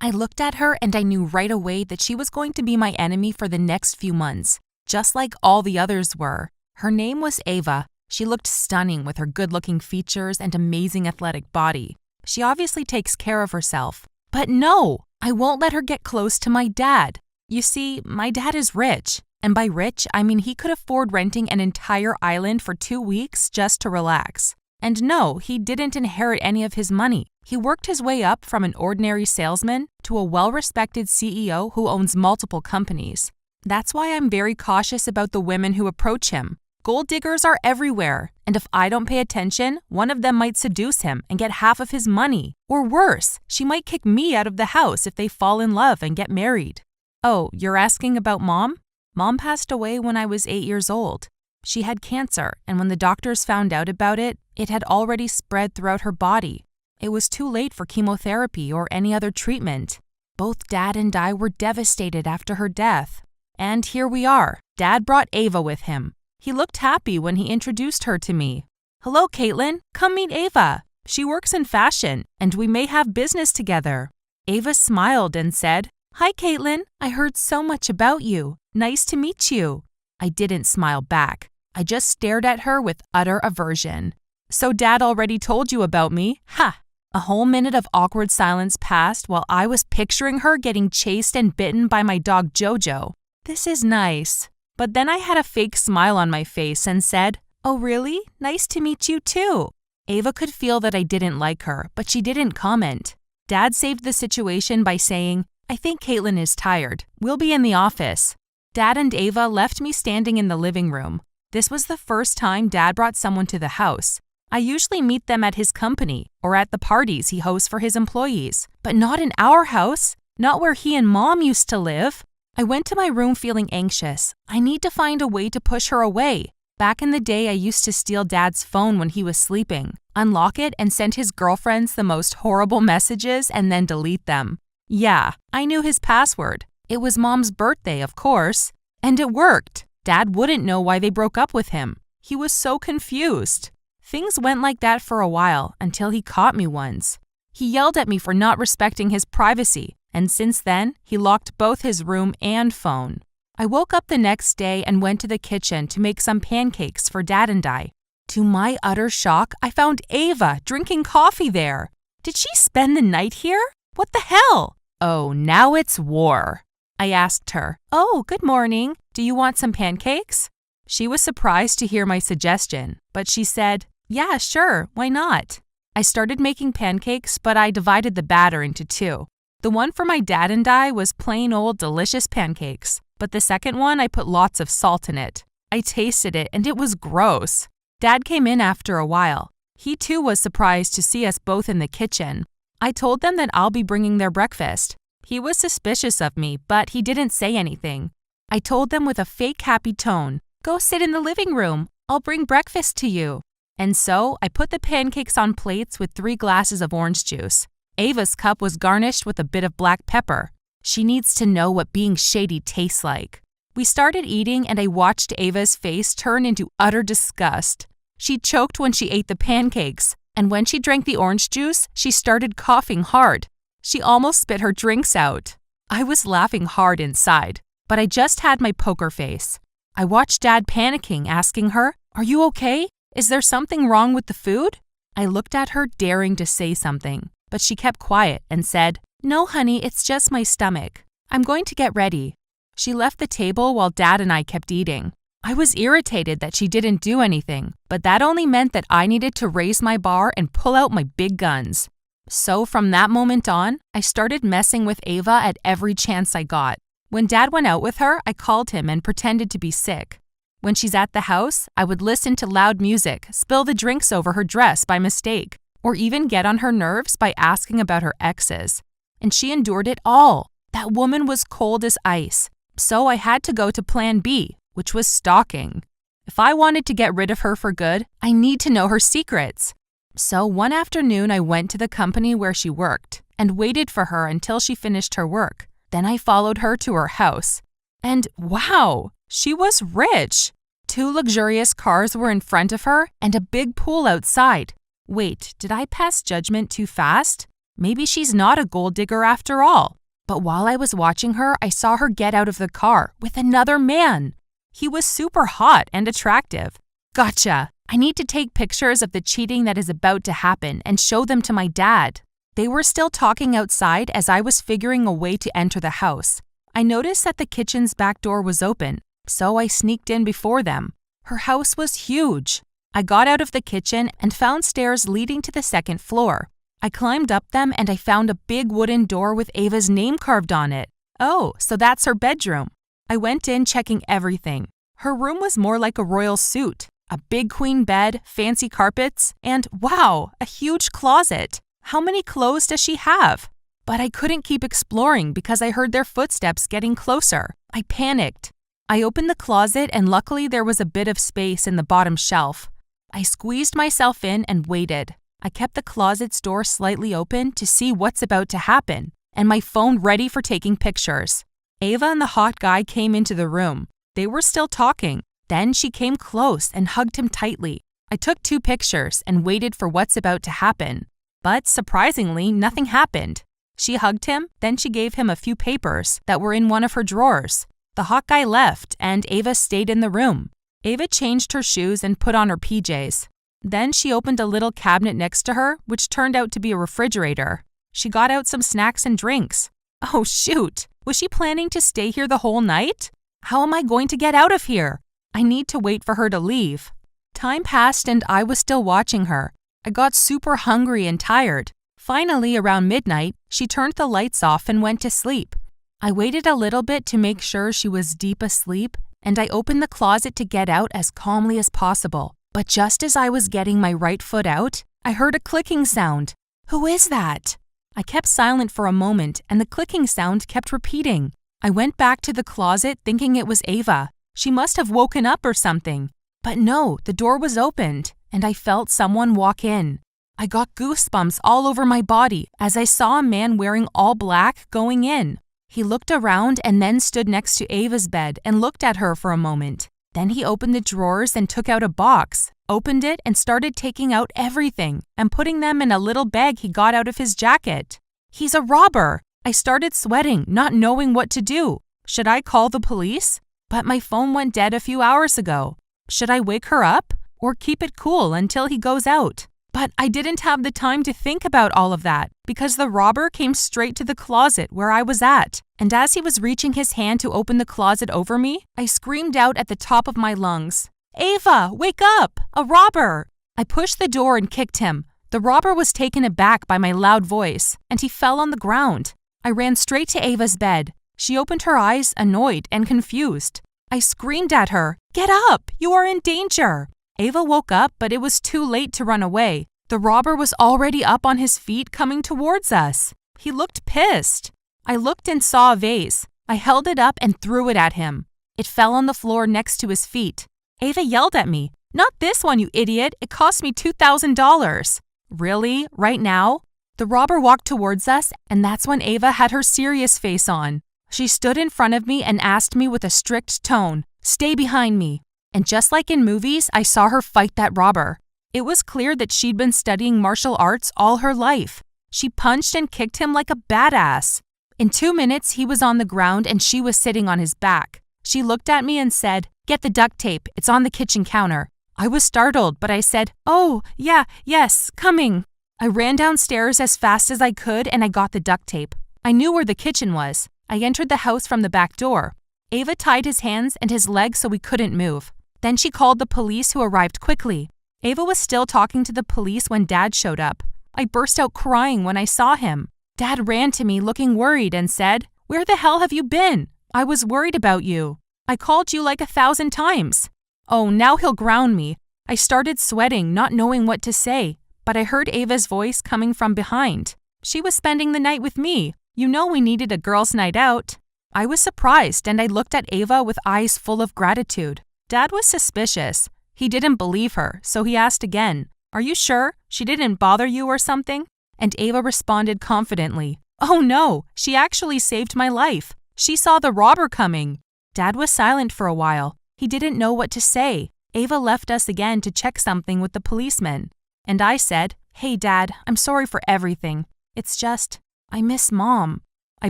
I looked at her and I knew right away that she was going to be my enemy for the next few months, just like all the others were. Her name was Ava. She looked stunning with her good-looking features and amazing athletic body. She obviously takes care of herself. But no, I won't let her get close to my dad. You see, my dad is rich. And by rich, I mean he could afford renting an entire island for 2 weeks just to relax. And no, he didn't inherit any of his money. He worked his way up from an ordinary salesman to a well-respected CEO who owns multiple companies. That's why I'm very cautious about the women who approach him. Gold diggers are everywhere, and if I don't pay attention, one of them might seduce him and get half of his money. Or worse, she might kick me out of the house if they fall in love and get married. Oh, you're asking about Mom? Mom passed away when I was 8 years old. She had cancer, and when the doctors found out about it, it had already spread throughout her body. It was too late for chemotherapy or any other treatment. Both Dad and I were devastated after her death. And here we are. Dad brought Ava with him. He looked happy when he introduced her to me. Hello, Caitlin. Come meet Ava. She works in fashion, and we may have business together. Ava smiled and said, Hi, Caitlin. I heard so much about you. Nice to meet you. I didn't smile back. I just stared at her with utter aversion. So Dad already told you about me? Ha! A whole minute of awkward silence passed while I was picturing her getting chased and bitten by my dog Jojo. This is nice. But then I had a fake smile on my face and said, Oh, really? Nice to meet you too. Ava could feel that I didn't like her, but she didn't comment. Dad saved the situation by saying, I think Caitlin is tired. We'll be in the office. Dad and Ava left me standing in the living room. This was the first time Dad brought someone to the house. I usually meet them at his company or at the parties he hosts for his employees, but not in our house, not where he and Mom used to live. I went to my room feeling anxious. I need to find a way to push her away. Back in the day, I used to steal Dad's phone when he was sleeping, unlock it, and send his girlfriends the most horrible messages and then delete them. Yeah, I knew his password. It was Mom's birthday, of course. And it worked. Dad wouldn't know why they broke up with him. He was so confused. Things went like that for a while until he caught me once. He yelled at me for not respecting his privacy, and since then, he locked both his room and phone. I woke up the next day and went to the kitchen to make some pancakes for Dad and I. To my utter shock, I found Ava drinking coffee there. Did she spend the night here? What the hell? Oh, now it's war. I asked her, Oh, good morning. Do you want some pancakes? She was surprised to hear my suggestion, but she said, Yeah, sure, why not? I started making pancakes, but I divided the batter into 2. The one for my dad and I was plain old delicious pancakes, but the second one I put lots of salt in it. I tasted it and it was gross. Dad came in after a while. He too was surprised to see us both in the kitchen. I told them that I'll be bringing their breakfast. He was suspicious of me, but he didn't say anything. I told them with a fake happy tone, Go sit in the living room. I'll bring breakfast to you. And so I put the pancakes on plates with 3 glasses of orange juice. Ava's cup was garnished with a bit of black pepper. She needs to know what being shady tastes like. We started eating and I watched Ava's face turn into utter disgust. She choked when she ate the pancakes, and when she drank the orange juice, she started coughing hard. She almost spit her drinks out. I was laughing hard inside, but I just had my poker face. I watched Dad panicking, asking her, Are you okay? Is there something wrong with the food? I looked at her, daring to say something, but she kept quiet and said, No, honey, it's just my stomach. I'm going to get ready. She left the table while Dad and I kept eating. I was irritated that she didn't do anything, but that only meant that I needed to raise my bar and pull out my big guns. So from that moment on, I started messing with Ava at every chance I got. When Dad went out with her, I called him and pretended to be sick. When she's at the house, I would listen to loud music, spill the drinks over her dress by mistake, or even get on her nerves by asking about her exes. And she endured it all. That woman was cold as ice. So I had to go to plan B, which was stalking. If I wanted to get rid of her for good, I need to know her secrets. So one afternoon I went to the company where she worked and waited for her until she finished her work. Then I followed her to her house. And wow, she was rich. 2 luxurious cars were in front of her and a big pool outside. Wait, did I pass judgment too fast? Maybe she's not a gold digger after all. But while I was watching her, I saw her get out of the car with another man. He was super hot and attractive. Gotcha! I need to take pictures of the cheating that is about to happen and show them to my dad. They were still talking outside as I was figuring a way to enter the house. I noticed that the kitchen's back door was open, so I sneaked in before them. Her house was huge. I got out of the kitchen and found stairs leading to the second floor. I climbed up them and I found a big wooden door with Ava's name carved on it. Oh, so that's her bedroom. I went in checking everything. Her room was more like a royal suite. A big queen bed, fancy carpets, and wow, a huge closet. How many clothes does she have? But I couldn't keep exploring because I heard their footsteps getting closer. I panicked. I opened the closet and luckily there was a bit of space in the bottom shelf. I squeezed myself in and waited. I kept the closet's door slightly open to see what's about to happen, and my phone ready for taking pictures. Ava and the hot guy came into the room. They were still talking. Then she came close and hugged him tightly. I took 2 pictures and waited for what's about to happen. But surprisingly, nothing happened. She hugged him, then she gave him a few papers that were in one of her drawers. The hot guy left, and Ava stayed in the room. Ava changed her shoes and put on her PJs. Then she opened a little cabinet next to her, which turned out to be a refrigerator. She got out some snacks and drinks. Oh shoot! Was she planning to stay here the whole night? How am I going to get out of here? I need to wait for her to leave. Time passed and I was still watching her. I got super hungry and tired. Finally, around midnight, she turned the lights off and went to sleep. I waited a little bit to make sure she was deep asleep, and I opened the closet to get out as calmly as possible. But just as I was getting my right foot out, I heard a clicking sound. Who is that? I kept silent for a moment, and the clicking sound kept repeating. I went back to the closet thinking it was Ava. She must have woken up or something. But no, the door was opened, and I felt someone walk in. I got goosebumps all over my body as I saw a man wearing all black going in. He looked around and then stood next to Ava's bed and looked at her for a moment. Then he opened the drawers and took out a box, opened it and started taking out everything and putting them in a little bag he got out of his jacket. He's a robber! I started sweating, not knowing what to do. Should I call the police? But my phone went dead a few hours ago. Should I wake her up or keep it cool until he goes out? But I didn't have the time to think about all of that because the robber came straight to the closet where I was at. And as he was reaching his hand to open the closet over me, I screamed out at the top of my lungs, "Ava, wake up! A robber!" I pushed the door and kicked him. The robber was taken aback by my loud voice, and he fell on the ground. I ran straight to Ava's bed. She opened her eyes, annoyed and confused. I screamed at her, "Get up! You are in danger!" Ava woke up, but it was too late to run away. The robber was already up on his feet coming towards us. He looked pissed. I looked and saw a vase. I held it up and threw it at him. It fell on the floor next to his feet. Ava yelled at me, "Not this one, you idiot! It cost me $2,000. Really? Right now? The robber walked towards us, and that's when Ava had her serious face on. She stood in front of me and asked me with a strict tone, "Stay behind me." And just like in movies, I saw her fight that robber. It was clear that she'd been studying martial arts all her life. She punched and kicked him like a badass. In 2 minutes, he was on the ground and she was sitting on his back. She looked at me and said, "Get the duct tape. It's on the kitchen counter." I was startled, but I said, "Oh, yes, coming." I ran downstairs as fast as I could and I got the duct tape. I knew where the kitchen was. I entered the house from the back door. Ava tied his hands and his legs so we couldn't move. Then she called the police who arrived quickly. Ava was still talking to the police when Dad showed up. I burst out crying when I saw him. Dad ran to me looking worried and said, "Where the hell have you been? I was worried about you. I called you like 1,000 times. Oh, now he'll ground me. I started sweating, not knowing what to say, but I heard Ava's voice coming from behind. She was spending the night with me. You know we needed a girls' night out. I was surprised and I looked at Ava with eyes full of gratitude. Dad was suspicious. He didn't believe her, so he asked again, "Are you sure? She didn't bother you or something?" And Ava responded confidently, "Oh no, she actually saved my life. She saw the robber coming." Dad was silent for a while. He didn't know what to say. Ava left us again to check something with the policeman. And I said, "Hey Dad, I'm sorry for everything. It's just, I miss Mom. I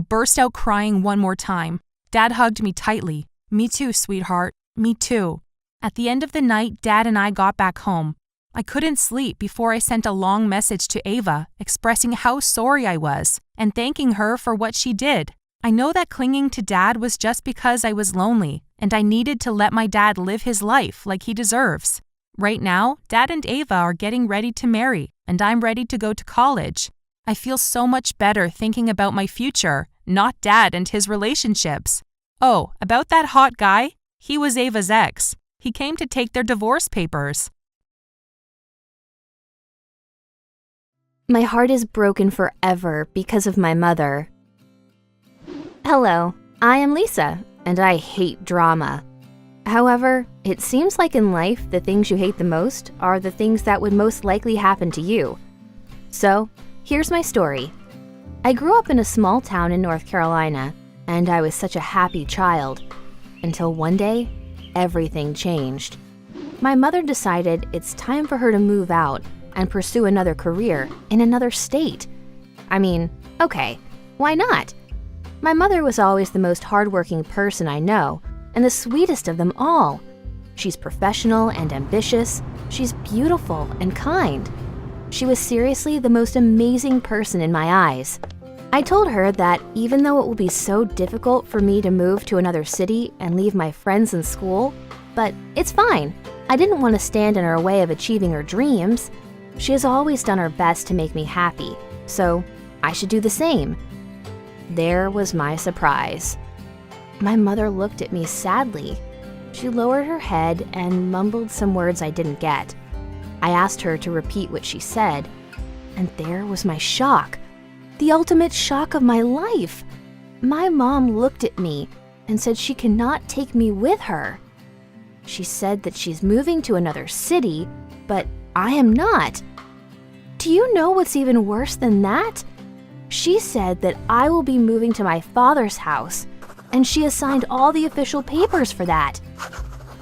burst out crying one more time. Dad hugged me tightly. Me too, sweetheart. Me too. At the end of the night, Dad and I got back home. I couldn't sleep before I sent a long message to Ava expressing how sorry I was and thanking her for what she did. I know that clinging to Dad was just because I was lonely and I needed to let my dad live his life like he deserves. Right now, Dad and Ava are getting ready to marry and I'm ready to go to college. I feel so much better thinking about my future, not Dad and his relationships. Oh, about that hot guy? He was Ava's ex. He came to take their divorce papers. My heart is broken forever because of my mother. Hello, I am Lisa, and I hate drama. However, it seems like in life the things you hate the most are the things that would most likely happen to you. So, here's my story. I grew up in a small town in North Carolina, and I was such a happy child. Until one day, everything changed. My mother decided it's time for her to move out and pursue another career in another state. I mean, okay, why not? My mother was always the most hardworking person I know, and the sweetest of them all. She's professional and ambitious. She's beautiful and kind. She was seriously the most amazing person in my eyes. I told her that even though it will be so difficult for me to move to another city and leave my friends and school, but it's fine. I didn't want to stand in her way of achieving her dreams. She has always done her best to make me happy, so I should do the same. There was my surprise. My mother looked at me sadly. She lowered her head and mumbled some words I didn't get. I asked her to repeat what she said, and there was my shock. The ultimate shock of my life. My mom looked at me and said she cannot take me with her. She said that she's moving to another city, but I am not. Do you know what's even worse than that? She said that I will be moving to my father's house, and she assigned all the official papers for that.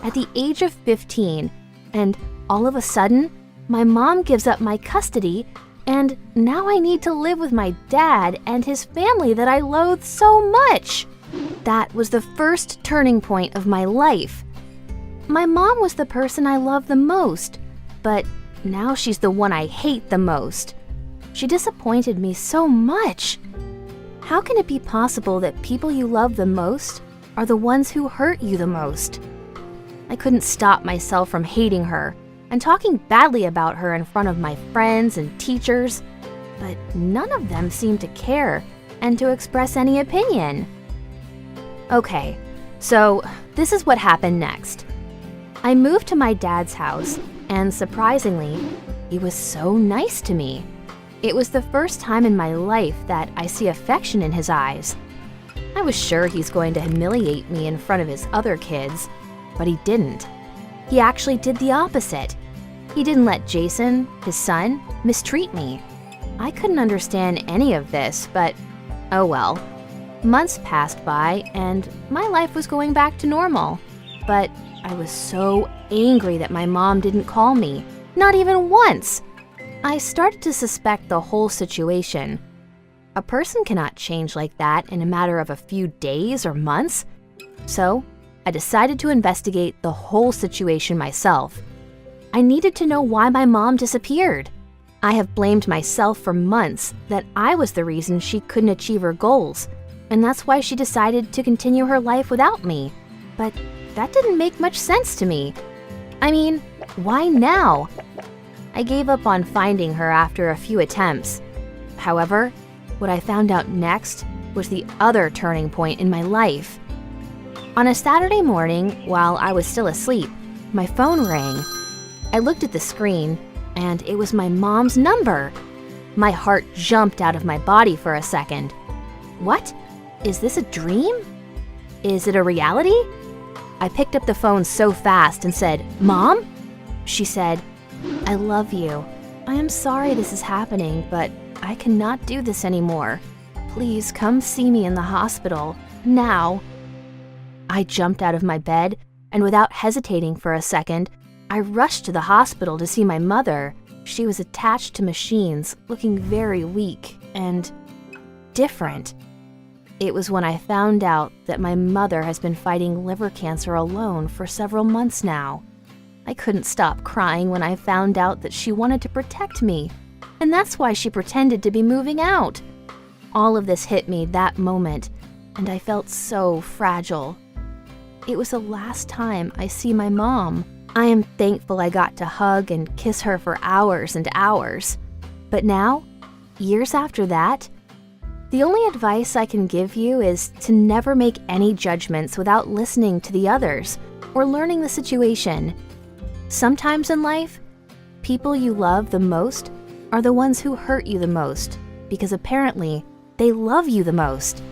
At the age of 15, and all of a sudden, my mom gives up my custody, and now I need to live with my dad and his family that I loathe so much. That was the first turning point of my life. My mom was the person I loved the most, but now she's the one I hate the most. She disappointed me so much. How can it be possible that people you love the most are the ones who hurt you the most? I couldn't stop myself from hating her and talking badly about her in front of my friends and teachers, but none of them seemed to care and to express any opinion. Okay, so this is what happened next. I moved to my dad's house, and surprisingly, he was so nice to me. It was the first time in my life that I see affection in his eyes. I was sure he's going to humiliate me in front of his other kids, but he didn't. He actually did the opposite. He didn't let Jason, his son, mistreat me. I couldn't understand any of this, but oh well. Months passed by, and my life was going back to normal. But I was so angry that my mom didn't call me, not even once. I started to suspect the whole situation. A person cannot change like that in a matter of a few days or months. So, I decided to investigate the whole situation myself. I needed to know why my mom disappeared. I have blamed myself for months that I was the reason she couldn't achieve her goals, and that's why she decided to continue her life without me. But that didn't make much sense to me. I mean, why now? I gave up on finding her after a few attempts. However, what I found out next was the other turning point in my life. On a Saturday morning, while I was still asleep, my phone rang. I looked at the screen, and it was my mom's number. My heart jumped out of my body for a second. What? Is this a dream? Is it a reality? I picked up the phone so fast and said, "Mom?" She said, "I love you. I am sorry this is happening, but I cannot do this anymore. Please come see me in the hospital, now." I jumped out of my bed, and without hesitating for a second, I rushed to the hospital to see my mother. She was attached to machines, looking very weak. and different. It was when I found out that my mother has been fighting liver cancer alone for several months now. I couldn't stop crying when I found out that she wanted to protect me, and that's why she pretended to be moving out. All of this hit me that moment, and I felt so fragile. It was the last time I see my mom. I am thankful I got to hug and kiss her for hours and hours. But now, years after that, the only advice I can give you is to never make any judgments without listening to the others or learning the situation. Sometimes in life, people you love the most are the ones who hurt you the most because apparently they love you the most.